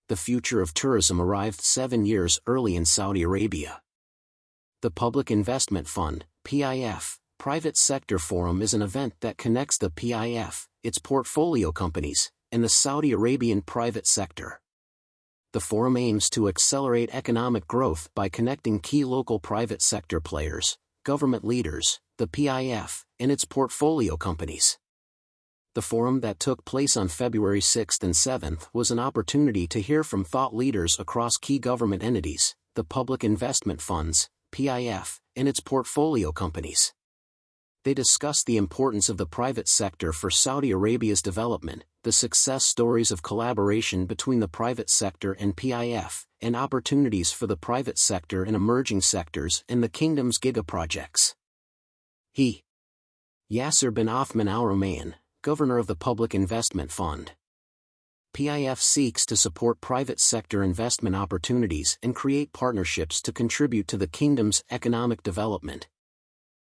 the future of tourism arrived 7 years early in Saudi Arabia. The Public Investment Fund, PIF, Private Sector Forum is an event that connects the PIF, its portfolio companies, and the Saudi Arabian private sector. The forum aims to accelerate economic growth by connecting key local private sector players, government leaders, the PIF, and its portfolio companies. The forum that took place on February 6 and 7 was an opportunity to hear from thought leaders across key government entities, the public investment funds, PIF, and its portfolio companies. They discussed the importance of the private sector for Saudi Arabia's development, the success stories of collaboration between the private sector and PIF, and opportunities for the private sector in emerging sectors and the kingdom's giga-projects. Yasser bin Othman Al Rumayyan, Governor of the Public Investment Fund. PIF seeks to support private sector investment opportunities and create partnerships to contribute to the kingdom's economic development.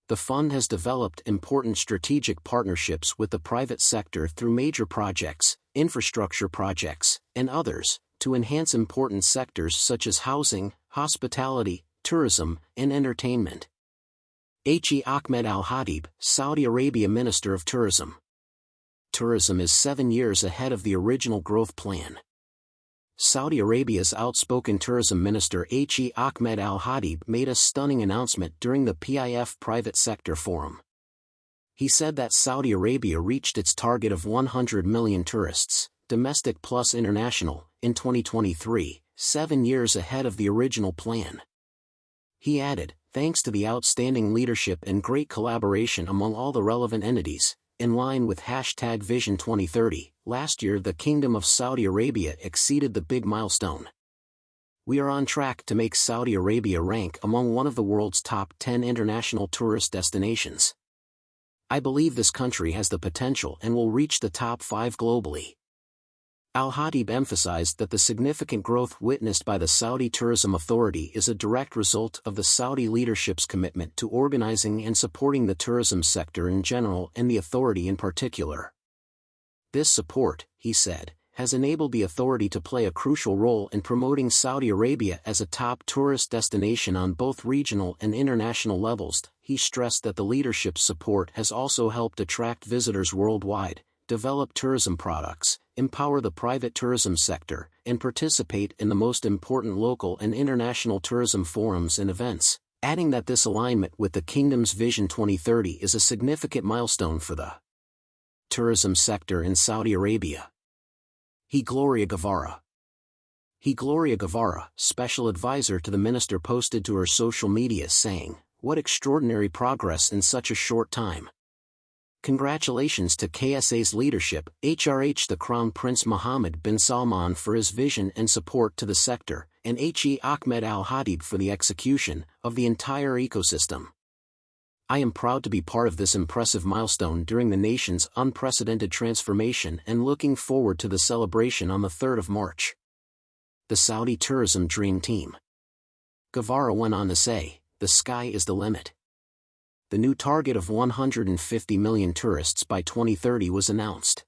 The fund has developed important strategic partnerships with the private sector through major projects, infrastructure projects, and others, to enhance important sectors such as housing, hospitality, tourism, and entertainment. H.E. Ahmed Al-Hadib, Saudi Arabia Minister of Tourism. Tourism is 7 years ahead of the original growth plan. Saudi Arabia's outspoken tourism minister H.E. Ahmed Al-Hadib made a stunning announcement during the PIF Private Sector Forum. He said that Saudi Arabia reached its target of 100 million tourists, domestic plus international, in 2023, 7 years ahead of the original plan. He added, thanks to the outstanding leadership and great collaboration among all the relevant entities, in line with #Vision 2030, last year the Kingdom of Saudi Arabia exceeded the big milestone. We are on track to make Saudi Arabia rank among one of the world's top 10 international tourist destinations. I believe this country has the potential and will reach the top 5 globally. Al-Hadib emphasized that the significant growth witnessed by the Saudi Tourism Authority is a direct result of the Saudi leadership's commitment to organizing and supporting the tourism sector in general and the authority in particular. This support, he said, has enabled the authority to play a crucial role in promoting Saudi Arabia as a top tourist destination on both regional and international levels. He stressed that the leadership's support has also helped attract visitors worldwide, develop tourism products, empower the private tourism sector, and participate in the most important local and international tourism forums and events, adding that this alignment with the Kingdom's Vision 2030 is a significant milestone for the tourism sector in Saudi Arabia. Gloria Guevara, special advisor to the minister, posted to her social media saying, "What extraordinary progress in such a short time. Congratulations to KSA's leadership, HRH the Crown Prince Mohammed bin Salman for his vision and support to the sector, and H.E. Ahmed Al-Hadib for the execution of the entire ecosystem. I am proud to be part of this impressive milestone during the nation's unprecedented transformation and looking forward to the celebration on the 3rd of March. The Saudi Tourism Dream Team." Guevara went on to say, "The sky is the limit." The new target of 150 million tourists by 2030 was announced.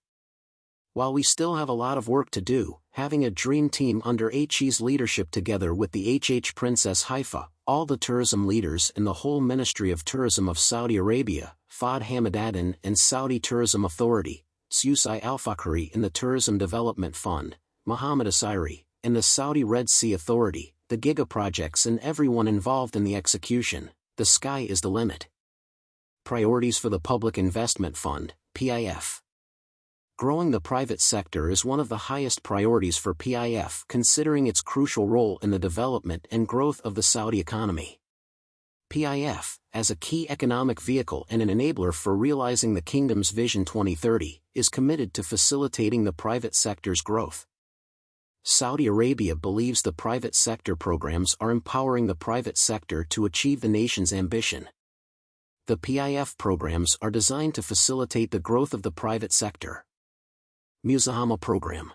While we still have a lot of work to do, having a dream team under HE's leadership together with the HH Princess Haifa, all the tourism leaders and the whole Ministry of Tourism of Saudi Arabia, Fahd Hamadan and Saudi Tourism Authority, Susai Al-Fakhri in the Tourism Development Fund, Mohammed Asiri, and the Saudi Red Sea Authority, the Giga projects and everyone involved in the execution, the sky is the limit. Priorities for the Public Investment Fund, PIF. Growing the private sector is one of the highest priorities for PIF considering its crucial role in the development and growth of the Saudi economy. PIF, as a key economic vehicle and an enabler for realizing the Kingdom's Vision 2030, is committed to facilitating the private sector's growth. Saudi Arabia believes the private sector programs are empowering the private sector to achieve the nation's ambition. The PIF programs are designed to facilitate the growth of the private sector. Musahama Program.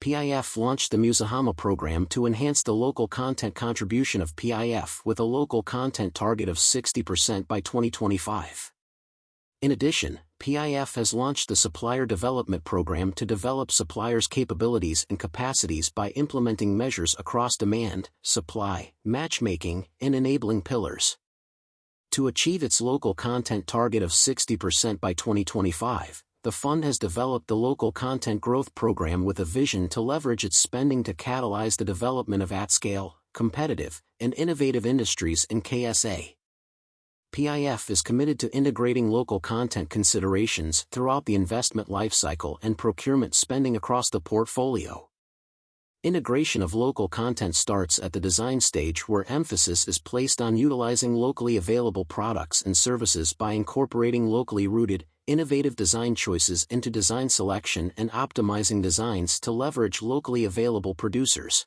PIF launched the Musahama program to enhance the local content contribution of PIF with a local content target of 60% by 2025. In addition, PIF has launched the Supplier Development Program to develop suppliers' capabilities and capacities by implementing measures across demand, supply, matchmaking, and enabling pillars. To achieve its local content target of 60% by 2025, the fund has developed the Local Content Growth Program with a vision to leverage its spending to catalyze the development of at-scale, competitive, and innovative industries in KSA. PIF is committed to integrating local content considerations throughout the investment lifecycle and procurement spending across the portfolio. Integration of local content starts at the design stage, where emphasis is placed on utilizing locally available products and services by incorporating locally rooted, innovative design choices into design selection and optimizing designs to leverage locally available producers.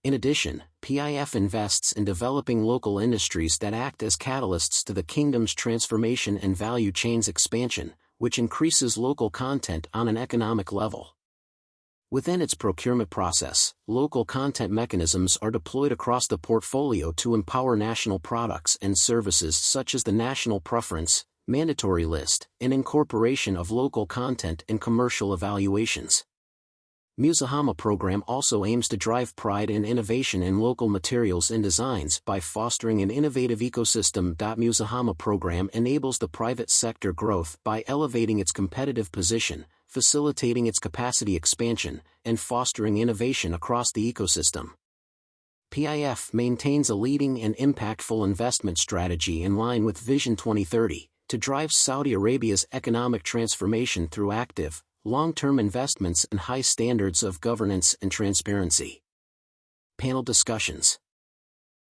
In addition, PIF invests in developing local industries that act as catalysts to the kingdom's transformation and value chains expansion, which increases local content on an economic level. Within its procurement process, local content mechanisms are deployed across the portfolio to empower national products and services such as the national preference, mandatory list, and incorporation of local content in commercial evaluations. Musahama program also aims to drive pride and innovation in local materials and designs by fostering an innovative ecosystem. Musahama program enables the private sector growth by elevating its competitive position, facilitating its capacity expansion, and fostering innovation across the ecosystem. PIF maintains a leading and impactful investment strategy in line with Vision 2030 to drive Saudi Arabia's economic transformation through active, long-term investments and high standards of governance and transparency. Panel discussions.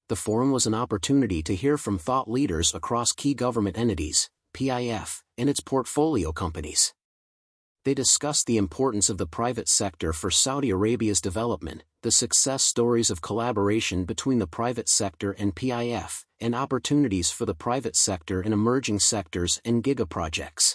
The forum was an opportunity to hear from thought leaders across key government entities, PIF, and its portfolio companies. They discussed the importance of the private sector for Saudi Arabia's development, the success stories of collaboration between the private sector and PIF, and opportunities for the private sector in emerging sectors and gigaprojects.